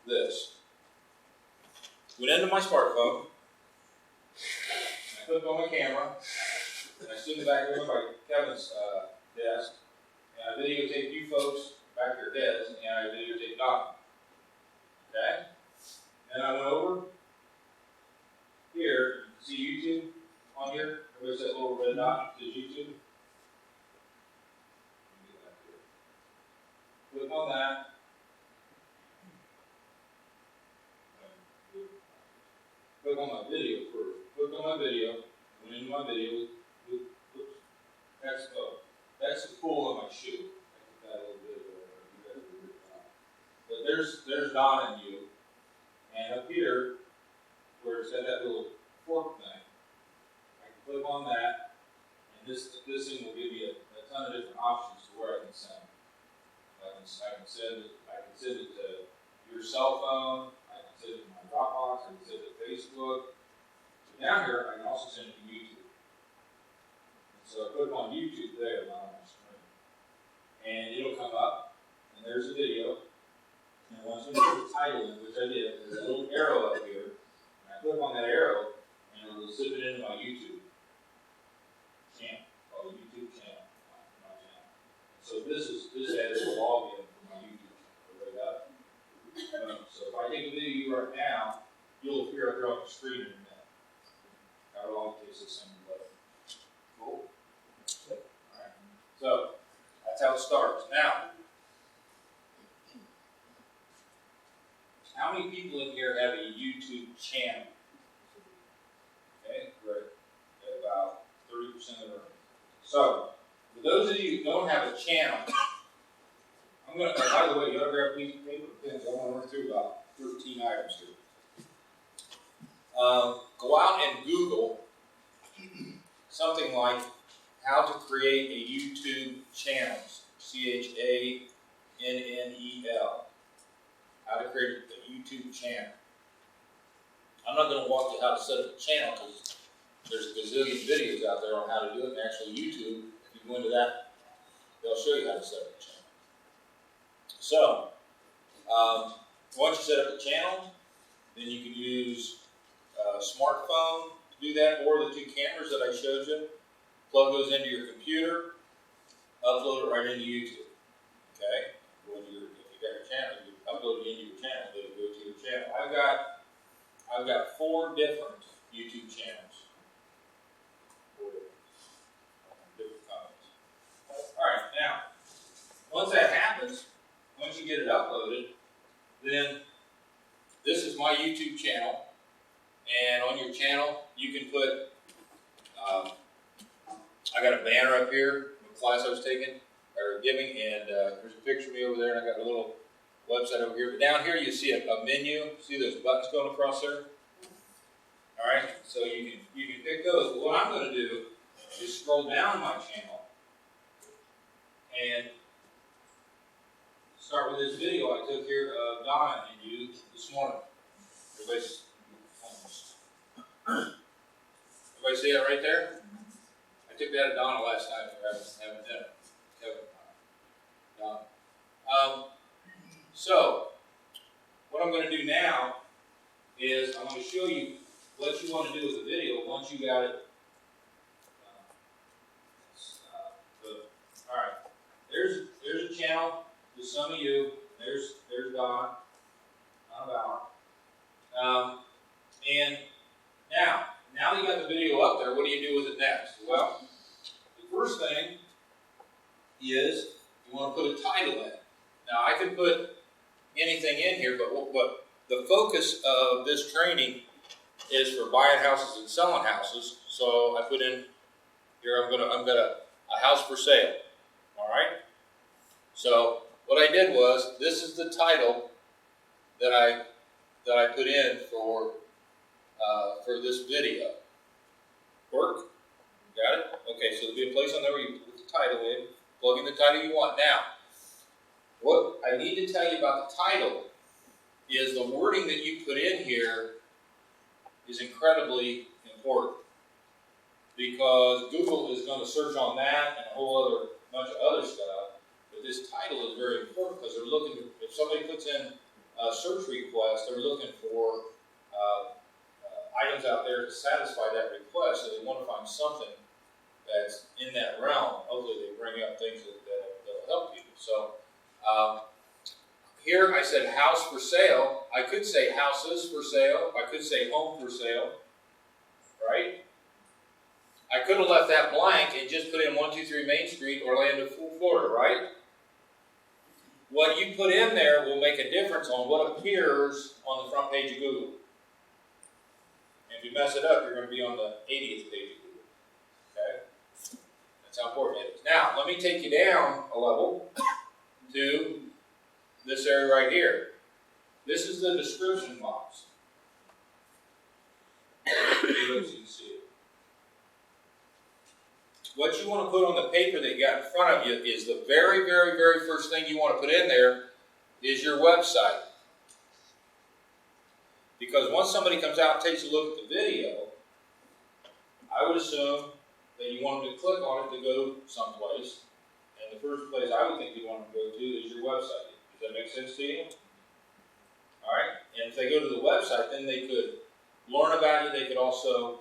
this. Went into my smartphone, I clicked on my camera, and I stood in the back room by Kevin's desk, and I videotaped you folks back your heads, and I videotaped Don. Okay? Then I went over here. You can see YouTube on here. There's that little red dot that says YouTube. Click on that. Click on my video first. Click on my video. Went into my video. That's the pull on my shoe. I put that a little bit. But there's Don and you. And up here, where it's got that little fork thing, I can click on that, and this thing will give me a ton of different options to where I can send. I can send it to your cell phone. I can send it to my Dropbox. I can send it to Facebook. But down here, I can also send it to YouTube. And so I click on YouTube there, not on my screen, and it'll come up, and there's a video. And once you put the title in, which I did, there's a little arrow up here. And I click on that arrow, and it will zip it into my YouTube channel, called YouTube channel, my channel. So this is a login for my YouTube channel. Everybody got it? So if I take a video right now, you'll appear up here on the screen in a minute. How long it takes this thing to load. Cool? Alright. So that's how it starts. Now, how many people in here have a YouTube channel? Okay, great. Okay, about 30% of the room. So, for those of you who don't have a channel, I'm going to, by the way, you ought to grab a piece of paper and pens. I want to run through about 13 items here. Go out and Google something like how to create a YouTube channel. CHANNEL. How to create a YouTube channel. I'm not going to walk you how to set up a channel because there's a gazillion videos out there on how to do it. And actually, YouTube, if you go into that, they'll show you how to set up a channel. So, once you set up a channel, then you can use a smartphone to do that, or the two cameras that I showed you. Plug those into your computer, upload it right into YouTube. Okay? If you got your channel, you upload it into your channel, it'll go to your channel. I've got 4 different YouTube channels. 4 different comments. Alright, now, once that happens, once you get it uploaded, then this is my YouTube channel. And on your channel, you can put, I got a banner up here, the class I was taking, or giving, and there's a picture of me over there, and I got a little website over here. But down here you see a menu. See those buttons going across there? All right, so you can pick those. But what I'm going to do is scroll down my channel and start with this video I took here of Donna and you this morning. Everybody see that right there? I took that of Donna last night when we were having dinner. Kevin, Donna. So, what I'm going to do now is I'm going to show you what you want to do with the video once you got it. All right, there's a channel to some of you. There's Don, and now that you got the video up there, what do you do with it next? Well, the first thing is you want to put a title in. Now, I could put anything in here, but the focus of this training is for buying houses and selling houses. So I put in here, I've got a house for sale. All right. So what I did was, this is the title that I put in for this video. Work? Got it? Okay. So there'll be a place on there where you put the title in, plug in the title you want. Now, what I need to tell you about the title is the wording that you put in here is incredibly important, because Google is going to search on that and a whole other bunch of other stuff. But this title is very important because they're looking, if somebody puts in search request, they're looking for items out there to satisfy that request, so they want to find something that's in that realm. Hopefully they bring up things that'll help people. So here I said house for sale. I could say houses for sale. I could say home for sale, right? I could have left that blank and just put in 123 Main Street, Orlando, Florida, right? What you put in there will make a difference on what appears on the front page of Google. And if you mess it up, you're going to be on the 80th page of Google. Okay? That's how important it is. Now, let me take you down a level to this area right here. This is the description box. So you can see it. What you want to put on the paper that you got in front of you is the very, very, very first thing you want to put in there is your website. Because once somebody comes out and takes a look at the video, I would assume that you want them to click on it to go someplace. And the first place I would think you want them to go to is your website. Does that make sense to you? Alright? And if they go to the website, then they could learn about you. They could also,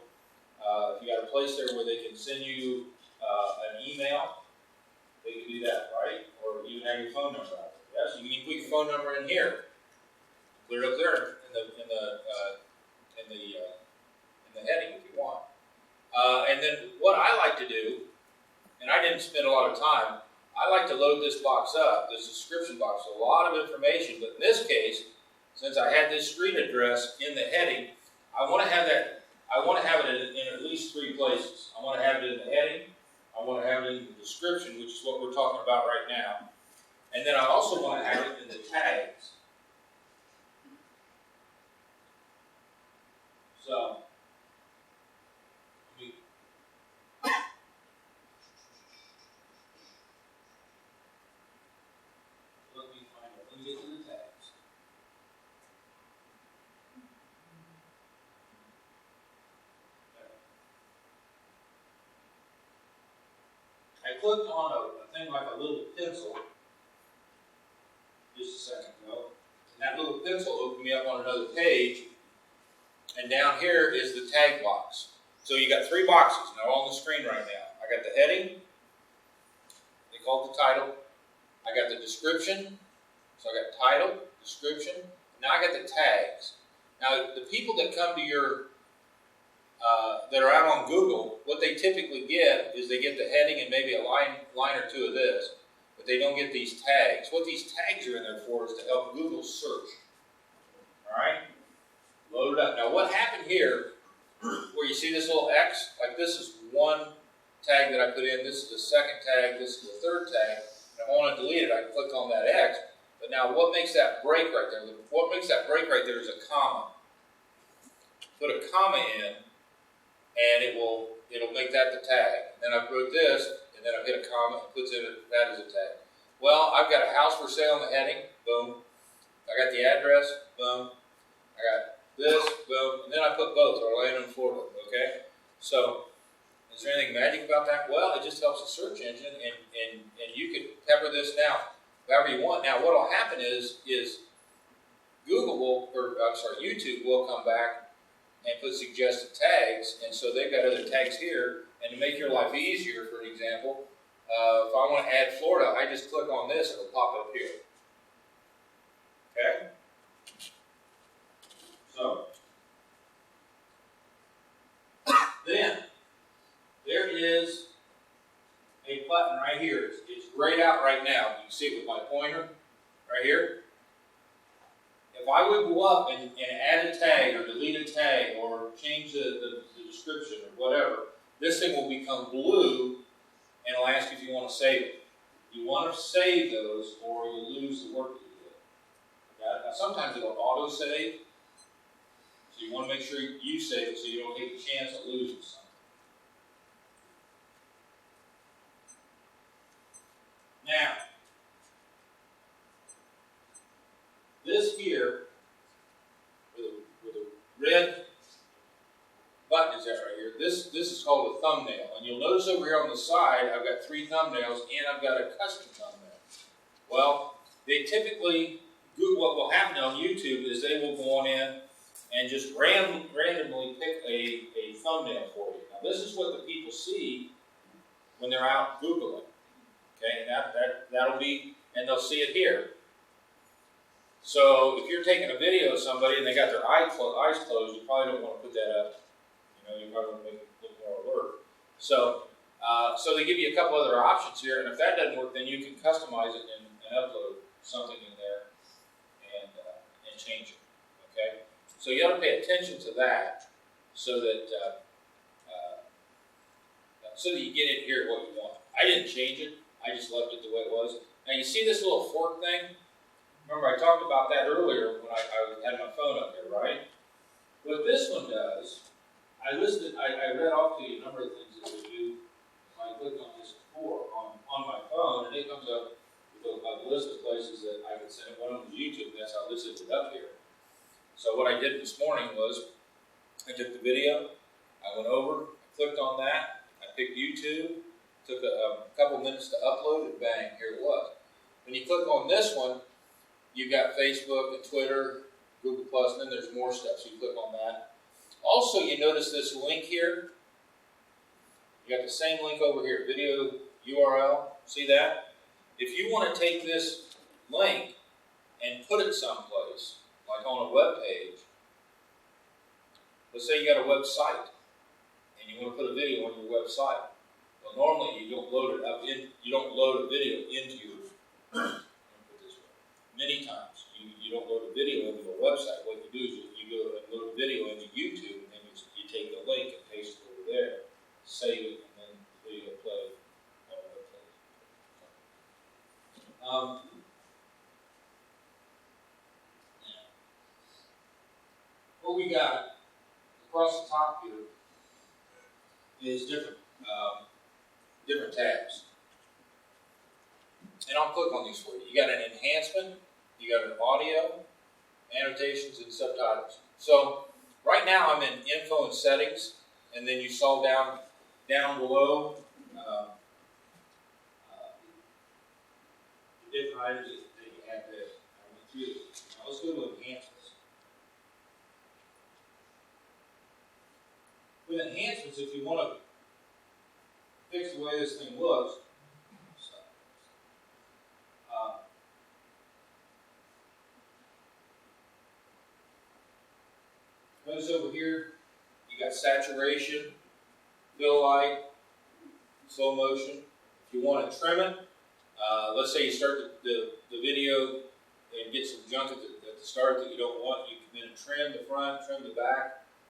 if you got a place there where they can send you an email, they can do that, right? Or even have your phone number out there. Yeah? So you can put your phone number in here. Put it up there in the heading if you want. And then what I like to do, and I didn't spend a lot of time, I like to load this box up, this description box, a lot of information. But in this case, since I had this street address in the heading, I want to have that. I want to have it in at least 3 places. I want to have it in the heading. I want to have it in the description, which is what we're talking about right now. And then I also want to have it in the tags. So, let me find it. Let me get to the tags. I clicked on a thing like a little pencil just a second ago. And that little pencil opened me up on another page. And down here is the tag box. So you got 3 boxes now on the screen right now. I got the heading. They call it the title. I got the description. So I got title, description. Now I got the tags. Now the people that come to your that are out on Google, what they typically get is they get the heading and maybe a line or 2 of this, but they don't get these tags. What these tags are in there for is to help Google search. All right, load it up. Now, what happened here, where you see this little X, like this is one tag that I put in. This is the second tag. This is the third tag. And if I want to delete it, I can click on that X. But now, what makes that break right there? What makes that break right there is a comma. Put a comma in. And it'll make that the tag. And then I wrote this, and then I hit a comma and puts in that as a tag. Well, I've got a house for sale in the heading, boom. I got the address, boom. I got this, boom. And then I put both, Orlando and Florida, okay? So, is there anything magic about that? Well, it just helps the search engine, and you can pepper this now however you want. Now, what will happen is Google will, YouTube will come back and put suggested tags, and so they've got other tags here. And to make your life easier, for example, if I want to add Florida, I just click on this and it'll pop up here. Okay? So, then, there is a button right here. It's grayed out right now. You can see it with my pointer right here. If I would go up and add a tag or delete a tag or change the description or whatever, this thing will become blue and it'll ask you if you want to save it. You want to save those or you'll lose the work that you did. Okay? Now sometimes it'll auto-save, so you want to make sure you save it so you don't take the chance of losing something. Now, this here, with a red button is that right here, this is called a thumbnail. And you'll notice over here on the side, I've got 3 thumbnails and I've got a custom thumbnail. Well, they typically what will happen on YouTube is they will go on in and just randomly pick a thumbnail for you. Now, this is what the people see when they're out Googling. Okay, that'll be, and they'll see it here. So if you're taking a video of somebody and they got their eyes closed, you probably don't want to put that up. You probably want to make it look more alert. So they give you a couple other options here, and if that doesn't work, then you can customize it and upload something in there and change it. Okay, so you have to pay attention to that so that you get it here what you want. I didn't change it; I just left it the way it was. Now you see this little fork thing. Remember, I talked about that earlier when I had my phone up there, right? What this one does, I read off to you a number of things that we do. I clicked on this before on my phone, and it comes up with a list of places that I could send it. One of them is YouTube, and that's how this ended up here. So what I did this morning was, I took the video, I went over, I clicked on that, I picked YouTube, took a couple minutes to upload, and bang, here it was. When you click on this one, you've got Facebook and Twitter, Google+, and then there's more stuff, so you click on that. Also, you notice this link here. You got the same link over here, video URL. See that? If you want to take this link and put it someplace, like on a web page, let's say you got a website and you want to put a video on your website. Well, normally you don't load it up in. You don't load a video into your. Many times you don't load a video into a website. What you do is you go and load a video into YouTube, and then you take the link and paste it over there, save it, and then the video play on the website. What we got across the top here is different tabs. And I'll click on these for you. You got an enhancement, you got an audio, annotations, and subtitles. So right now I'm in info and settings, and then you saw down below the different items that you had there. I went through it. Now let's go to enhancements. With enhancements, if you want to fix the way this thing looks, notice over here, you got saturation, fill light, slow motion. If you want to trim it, let's say you start the video and get some junk at the start that you don't want, you can then trim the front, trim the back.